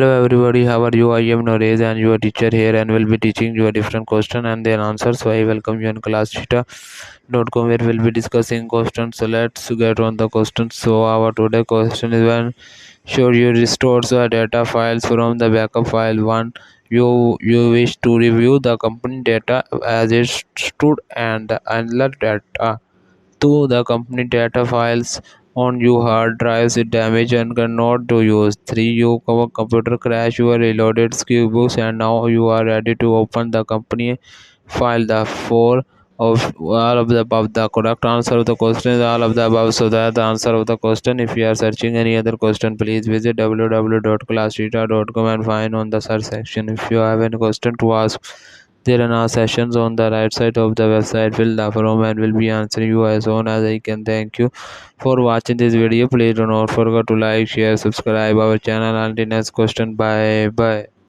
Hello everybody, how are you? I am Noresh and your teacher here and will be teaching you a different question and their answers. So I welcome you in classtheta.com where we'll be discussing questions. So let's get on the questions. So our today question is when should you restore the data files from the backup file. One, you wish to review the company data as it stood and another data. 2. The company data files on your hard drives is damaged and cannot be used. 3. Your computer crash, you reloaded QuickBooks and now you are ready to open the company file. The 4 of all of the above. The correct answer of the question is all of the above. So that the answer of the question. If you are searching any other question, please visit www.classtheta.com and find on the search section. If you have any question to ask, there are now sessions on the right side of the website. Fill the form and will be answering you as soon as I can. Thank you for watching this video. Please do not forget to like, share, subscribe our channel. Until next question. Bye bye.